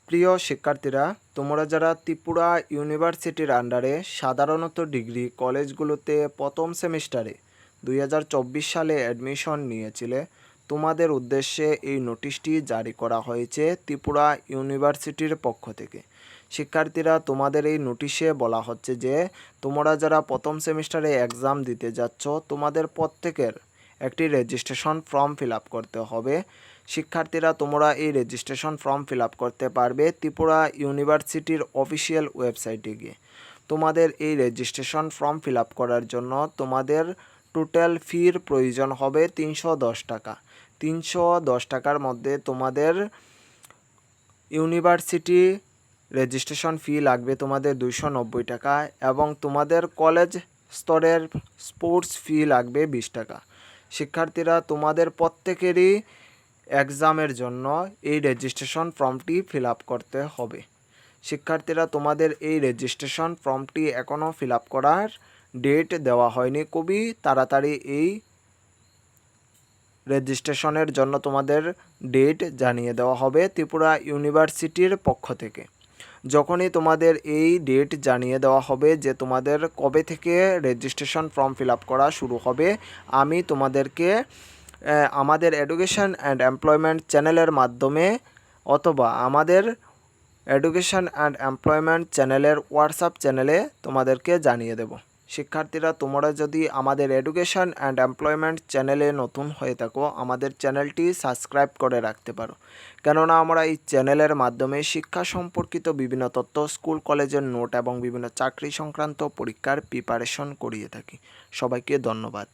প্রিয় শিক্ষার্থীরা, তোমরা যারা ত্রিপুরা ইউনিভার্সিটির আন্ডারে সাধারণত ডিগ্রি কলেজগুলোতে প্রথম সেমিস্টারে 2024 সালে অ্যাডমিশন নিয়েছিলে, তোমাদের উদ্দেশ্যে এই নোটিশটি জারি করা হয়েছে ত্রিপুরা ইউনিভার্সিটির পক্ষ থেকে। শিক্ষার্থীরা, তোমাদের এই নোটিশে বলা হচ্ছে যে তোমরা যারা প্রথম সেমিস্টারে এক্সাম দিতে যাচ্ছ, তোমাদের প্রত্যেকের একটি রেজিস্ট্রেশন ফর্ম ফিল আপ করতে হবে। শিক্ষার্থীরা, তোমরা এই রেজিস্ট্রেশন ফর্ম ফিল আপ করতে পারবে ত্রিপুরা ইউনিভার্সিটির অফিসিয়াল ওয়েবসাইটে গিয়ে। তোমাদের এই রেজিস্ট্রেশন ফর্ম ফিল আপ করার জন্য তোমাদের টোটাল ফির প্রয়োজন হবে 310 টাকা। 310 টাকার মধ্যে তোমাদের ইউনিভার্সিটি রেজিস্ট্রেশন ফি লাগবে তোমাদের 290 টাকা এবং তোমাদের কলেজ স্তরের স্পোর্টস ফি লাগবে 20 টাকা। শিক্ষার্থীরা, তোমাদের প্রত্যেকেরই এক্সামের জন্য এই রেজিস্ট্রেশন ফর্মটি ফিল আপ করতে হবে। শিক্ষার্থীরা, তোমাদের এই রেজিস্ট্রেশন ফর্মটি এখনও ফিল আপ করার ডেট দেওয়া হয়নি। খুবই তাড়াতাড়ি এই রেজিস্ট্রেশনের জন্য তোমাদের ডেট জানিয়ে দেওয়া হবে ত্রিপুরা ইউনিভার্সিটির পক্ষ থেকে। যখনই তোমাদের এই ডেট জানিয়ে দেওয়া হবে যে তোমাদের কবে থেকে রেজিস্ট্রেশন ফর্ম ফিল আপ করা শুরু হবে, আমি তোমাদেরকে আমাদের এডুকেশন অ্যান্ড এমপ্লয়মেন্ট চ্যানেলের মাধ্যমে অথবা আমাদের এডুকেশন অ্যান্ড এমপ্লয়মেন্ট চ্যানেলের হোয়াটসঅ্যাপ চ্যানেলে তোমাদেরকে জানিয়ে দেব। শিক্ষার্থীরা, তোমরা যদি আমাদের এডুকেশন অ্যান্ড এমপ্লয়মেন্ট চ্যানেলে নতুন হয়ে থাকো, আমাদের চ্যানেলটি সাবস্ক্রাইব করে রাখতে পারো, কেননা আমরা এই চ্যানেলের মাধ্যমে শিক্ষা সম্পর্কিত বিভিন্ন তথ্য, স্কুল কলেজের নোট এবং বিভিন্ন চাকরি সংক্রান্ত পরীক্ষার প্রিপারেশন করিয়ে থাকি। সবাইকে ধন্যবাদ।